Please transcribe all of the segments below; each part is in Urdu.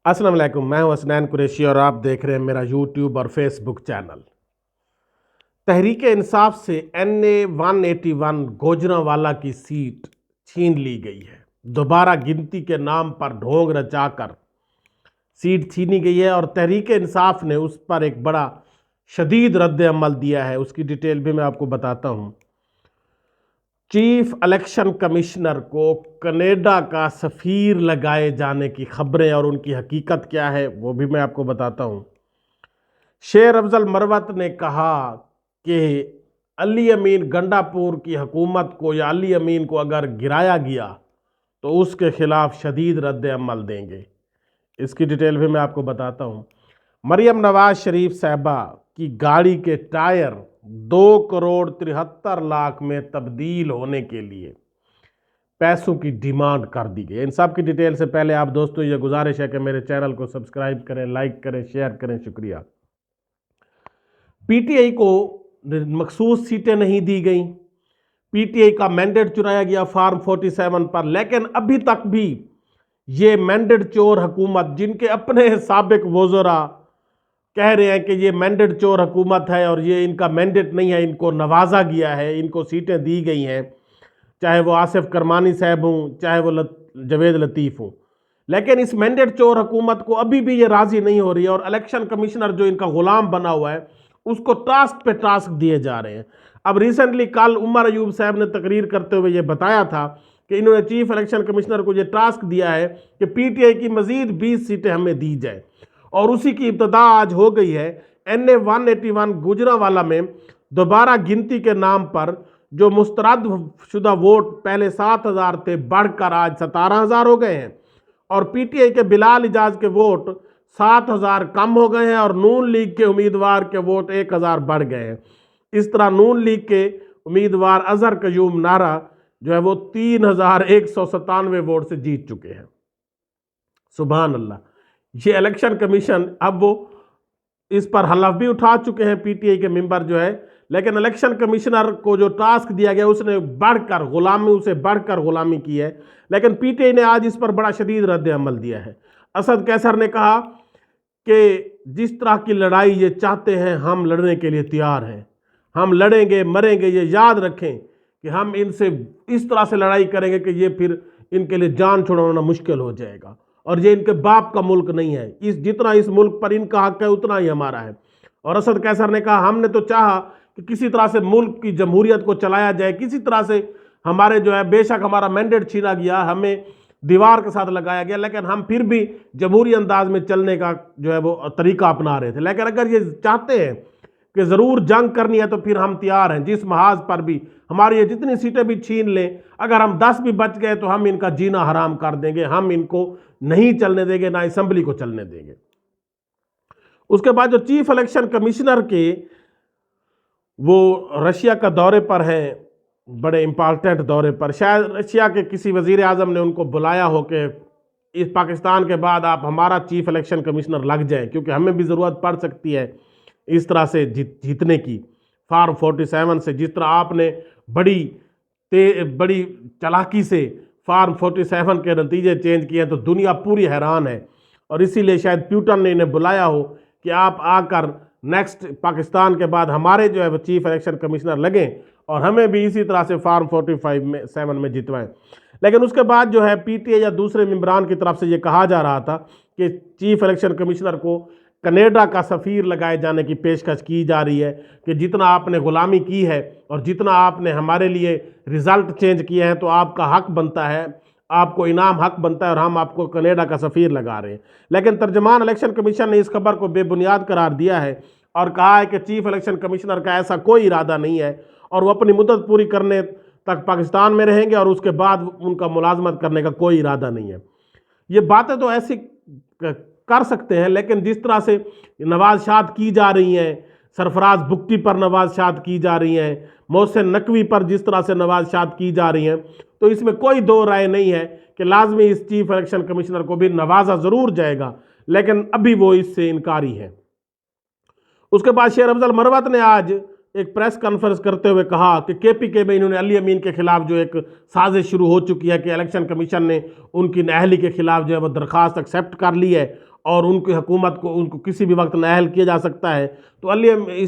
السلام علیکم، میں ہوں حسنین قریشی اور آپ دیکھ رہے ہیں میرا یوٹیوب اور فیس بک چینل۔ تحریک انصاف سے NA-181 گوجرانوالا کی سیٹ چھین لی گئی ہے۔ دوبارہ گنتی کے نام پر ڈھونگ رچا کر سیٹ چھینی گئی ہے اور تحریک انصاف نے اس پر ایک بڑا شدید رد عمل دیا ہے۔ اس کی ڈیٹیل بھی میں آپ کو بتاتا ہوں۔ چیف الیکشن کمشنر کو کینیڈا کا سفیر لگائے جانے کی خبریں اور ان کی حقیقت کیا ہے وہ بھی میں آپ کو بتاتا ہوں۔ شیر افضل مروت نے کہا کہ علی امین گنڈا پور کی حکومت کو یا علی امین کو اگر گرایا گیا تو اس کے خلاف شدید رد عمل دیں گے۔ اس کی ڈیٹیل بھی میں آپ کو بتاتا ہوں۔ مریم نواز شریف صاحبہ کی گاڑی کے ٹائر 2,73,00,000 میں تبدیل ہونے کے لیے پیسوں کی ڈیمانڈ کر دی گئی۔ ان سب کی ڈیٹیل سے پہلے آپ دوستو یہ گزارش ہے کہ میرے چینل کو سبسکرائب کریں، لائک کریں، شیئر کریں، شکریہ۔ پی ٹی آئی کو مخصوص سیٹیں نہیں دی گئیں، پی ٹی آئی کا مینڈیٹ چرایا گیا فارم 47 پر، لیکن ابھی تک بھی یہ مینڈیٹ چور حکومت، جن کے اپنے سابق وزراء کہہ رہے ہیں کہ یہ مینڈیٹ چور حکومت ہے اور یہ ان کا مینڈیٹ نہیں ہے، ان کو نوازا گیا ہے، ان کو سیٹیں دی گئی ہیں، چاہے وہ آصف کرمانی صاحب ہوں، چاہے وہ جوید لطیف ہوں، لیکن اس مینڈیٹ چور حکومت کو ابھی بھی یہ راضی نہیں ہو رہی ہے اور الیکشن کمشنر جو ان کا غلام بنا ہوا ہے اس کو ٹاسک پہ ٹاسک دیے جا رہے ہیں۔ اب ریسنٹلی کل عمر ایوب صاحب نے تقریر کرتے ہوئے یہ بتایا تھا کہ انہوں نے چیف الیکشن کمشنر کو یہ ٹاسک دیا ہے کہ پی ٹی آئی کی مزید 20 سیٹیں ہمیں دی جائیں، اور اسی کی ابتدا آج ہو گئی ہے۔ NA-181 گوجرانوالا میں دوبارہ گنتی کے نام پر جو مسترد شدہ ووٹ پہلے 7,000 تھے بڑھ کر آج 17,000 ہو گئے ہیں، اور پی ٹی آئی کے بلال اعجاز کے ووٹ 7,000 کم ہو گئے ہیں، اور نون لیگ کے امیدوار کے ووٹ 1,000 بڑھ گئے ہیں۔ اس طرح نون لیگ کے امیدوار اظہر قیوم نارا جو ہے وہ 3,197 ووٹ سے جیت چکے ہیں۔ سبحان اللہ۔ یہ الیکشن کمیشن اب وہ اس پر حلف بھی اٹھا چکے ہیں پی ٹی آئی کے ممبر جو ہے، لیکن الیکشن کمیشنر کو جو ٹاسک دیا گیا اس نے اسے بڑھ کر غلامی کی ہے، لیکن پی ٹی آئی نے آج اس پر بڑا شدید رد عمل دیا ہے۔ اسد قیصر نے کہا کہ جس طرح کی لڑائی یہ چاہتے ہیں ہم لڑنے کے لیے تیار ہیں، ہم لڑیں گے، مریں گے، یہ یاد رکھیں کہ ہم ان سے اس طرح سے لڑائی کریں گے کہ یہ پھر ان کے لیے جان چھڑانا مشکل ہو جائے گا، اور یہ ان کے باپ کا ملک نہیں ہے، جتنا اس ملک پر ان کا حق ہے اتنا ہی ہمارا ہے۔ اور اسد قیصر نے کہا ہم نے تو چاہا کہ کسی طرح سے ملک کی جمہوریت کو چلایا جائے، کسی طرح سے ہمارے جو ہے بے شک ہمارا مینڈیٹ چھینا گیا، ہمیں دیوار کے ساتھ لگایا گیا، لیکن ہم پھر بھی جمہوری انداز میں چلنے کا جو ہے وہ طریقہ اپنا رہے تھے۔ لیکن اگر یہ چاہتے ہیں کہ ضرور جنگ کرنی ہے تو پھر ہم تیار ہیں، جس محاذ پر بھی ہماری یہ جتنی سیٹیں بھی چھین لیں، اگر ہم 10 بھی بچ گئے تو ہم ان کا جینا حرام کر دیں گے، ہم ان کو نہیں چلنے دیں گے، نہ اسمبلی کو چلنے دیں گے۔ اس کے بعد جو چیف الیکشن کمشنر کے وہ رشیا کا دورے پر ہیں، بڑے امپارٹنٹ دورے پر، شاید رشیا کے کسی وزیر اعظم نے ان کو بلایا ہو کہ اس پاکستان کے بعد آپ ہمارا چیف الیکشن کمشنر لگ جائیں، کیونکہ ہمیں بھی ضرورت پڑ سکتی ہے اس طرح سے جیتنے کی، فارم 47 سے جس طرح آپ نے بڑی چالاکی سے فارم 47 کے نتیجے چینج کیے ہیں تو دنیا پوری حیران ہے، اور اسی لیے شاید پیوٹن نے انہیں بلایا ہو کہ آپ آ کر نیکسٹ پاکستان کے بعد ہمارے جو ہے وہ چیف الیکشن کمشنر لگیں اور ہمیں بھی اسی طرح سے فارم 47 میں جتوائیں۔ لیکن اس کے بعد جو ہے پی ٹی آئی یا دوسرے ممبران کی طرف سے یہ کہا جا رہا تھا کہ چیف الیکشن کمشنر کو کینیڈا کا سفیر لگائے جانے کی پیشکش کی جا رہی ہے کہ جتنا آپ نے غلامی کی ہے اور جتنا آپ نے ہمارے لیے رزلٹ چینج کیے ہیں تو آپ کا حق بنتا ہے، آپ کو انعام حق بنتا ہے، اور ہم آپ کو کینیڈا کا سفیر لگا رہے ہیں۔ لیکن ترجمان الیکشن کمیشن نے اس خبر کو بے بنیاد قرار دیا ہے اور کہا ہے کہ چیف الیکشن کمشنر کا ایسا کوئی ارادہ نہیں ہے، اور وہ اپنی مدت پوری کرنے تک پاکستان میں رہیں گے اور اس کے بعد ان کا ملازمت کرنے کا کوئی ارادہ نہیں ہے۔ یہ باتیں تو ایسی کر سکتے ہیں، لیکن جس طرح سے نواز شاد کی جا رہی ہیں، سرفراز بگٹی پر نواز شاد کی جا رہی ہیں، محسن نقوی پر جس طرح سے نواز شاد کی جا رہی ہیں، تو اس میں کوئی دو رائے نہیں ہے کہ لازمی اس چیف الیکشن کمشنر کو بھی نوازا ضرور جائے گا، لیکن ابھی وہ اس سے انکاری ہے۔ اس کے بعد شیر افضل مروت نے آج ایک پریس کانفرنس کرتے ہوئے کہا کہ کے پی کے میں انہوں نے علی امین کے خلاف جو ایک سازش شروع ہو چکی ہے کہ الیکشن کمیشن نے ان کی نااہلی کے خلاف جو ہے وہ درخواست ایکسیپٹ کر لی ہے اور ان کی حکومت کو ان کو کسی بھی وقت نااہل کیا جا سکتا ہے. تو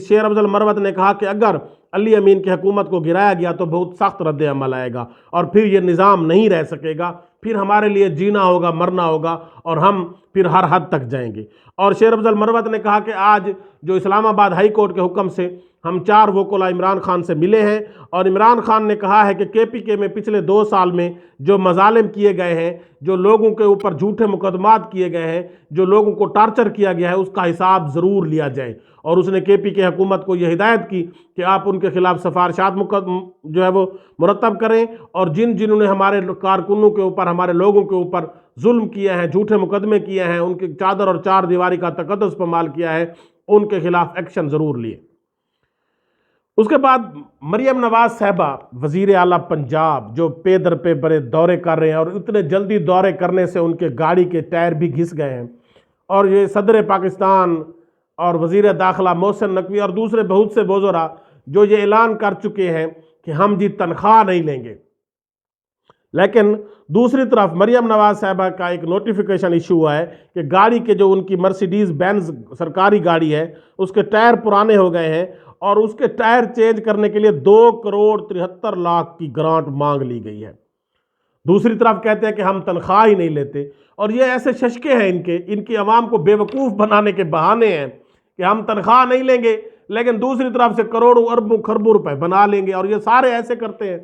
شیر افضل مروت نے کہا کہ اگر علی امین کی حکومت کو گرایا گیا تو بہت سخت رد عمل آئے گا اور پھر یہ نظام نہیں رہ سکے گا, پھر ہمارے لیے جینا ہوگا مرنا ہوگا اور ہم پھر ہر حد تک جائیں گے. اور شیر افضل مروت نے کہا کہ آج جو اسلام آباد ہائی کورٹ کے حکم سے ہم 4 وکلا عمران خان سے ملے ہیں اور عمران خان نے کہا ہے کہ کے پی کے میں پچھلے 2 سال میں جو مظالم کیے گئے ہیں, جو لوگوں کے اوپر جھوٹے مقدمات کیے گئے ہیں, جو لوگوں کو ٹارچر کیا گیا ہے, اس کا حساب ضرور لیا جائے. اور اس نے کے پی کے حکومت کو یہ ہدایت کی کہ آپ ان کے خلاف سفارشات جو ہے وہ مرتب کریں اور جنہوں نے ہمارے کارکنوں کے اوپر, ہمارے لوگوں کے اوپر ظلم کیا ہے, جھوٹے مقدمے کیے ہیں, ان کی چادر اور 4 دیواری کا تقدس پامال کیا ہے, ان کے خلاف ایکشن ضرور لیے. اس کے بعد مریم نواز صاحبہ وزیر اعلیٰ پنجاب جو پے در پہ بڑے دورے کر رہے ہیں اور اتنے جلدی دورے کرنے سے ان کے گاڑی کے ٹائر بھی گھس گئے ہیں, اور یہ صدر پاکستان اور وزیر داخلہ محسن نقوی اور دوسرے بہت سے وزراء جو یہ اعلان کر چکے ہیں کہ ہم جی تنخواہ نہیں لیں گے. لیکن دوسری طرف مریم نواز صاحبہ کا ایک نوٹیفیکیشن ایشو ہوا ہے کہ گاڑی کے جو ان کی مرسیڈیز بینز سرکاری گاڑی ہے اس کے ٹائر پرانے ہو گئے ہیں اور اس کے ٹائر چینج کرنے کے لیے 2,73,00,000 کی گرانٹ مانگ لی گئی ہے. دوسری طرف کہتے ہیں کہ ہم تنخواہ ہی نہیں لیتے, اور یہ ایسے ششکے ہیں ان کی عوام کو بیوقوف بنانے کے بہانے ہیں کہ ہم تنخواہ نہیں لیں گے لیکن دوسری طرف سے کروڑوں اربوں خربوں روپے بنا لیں گے. اور یہ سارے ایسے کرتے ہیں,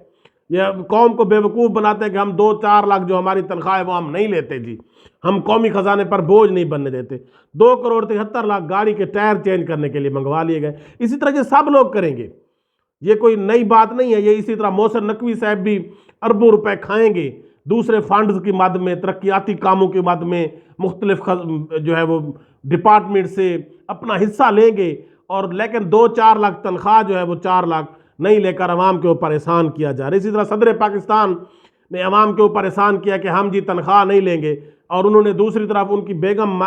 یہ قوم کو بیوقوف بناتے ہیں کہ ہم 2-4 لاکھ جو ہماری تنخواہ ہے وہ ہم نہیں لیتے جی, ہم قومی خزانے پر بوجھ نہیں بننے دیتے. 2,73,00,000 گاڑی کے ٹائر چینج کرنے کے لیے منگوا لیے گئے. اسی طرح یہ سب لوگ کریں گے, یہ کوئی نئی بات نہیں ہے. یہ اسی طرح محسن نقوی صاحب بھی اربوں روپے کھائیں گے دوسرے فنڈز کی مد میں, ترقیاتی کاموں کی مد میں, مختلف جو ہے وہ ڈپارٹمنٹ سے اپنا حصہ لیں گے, اور لیکن 2-4 لاکھ تنخواہ جو ہے وہ 4 لاکھ نہیں لے کر عوام کے اوپر احسان کیا جا رہا ہے. اسی طرح صدر پاکستان نے عوام کے اوپر احسان کیا کہ ہم جی تنخواہ نہیں لیں گے, اور انہوں نے دوسری طرف ان کی بیگم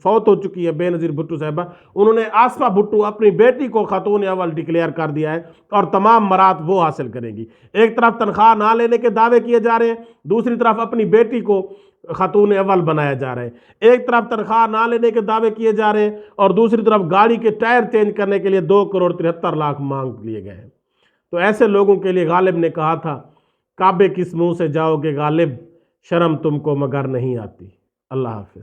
فوت ہو چکی ہے بے نظیر بھٹو صاحبہ, انہوں نے آصفہ بھٹو اپنی بیٹی کو خاتون اول ڈکلیئر کر دیا ہے اور تمام مراد وہ حاصل کریں گی. ایک طرف تنخواہ نہ لینے کے دعوے کیے جا رہے ہیں, دوسری طرف اپنی بیٹی کو خاتون اول بنایا جا رہا ہے. ایک طرف تنخواہ نہ لینے کے دعوے کیے جا رہے ہیں اور دوسری طرف گاڑی کے ٹائر چینج کرنے کے لیے 2,73,00,000 مانگ لیے گئے ہیں. تو ایسے لوگوں کے لیے غالب نے کہا تھا, کعبے کس منہ سے جاؤ گے غالب, شرم تم کو مگر نہیں آتی. اللہ حافظ.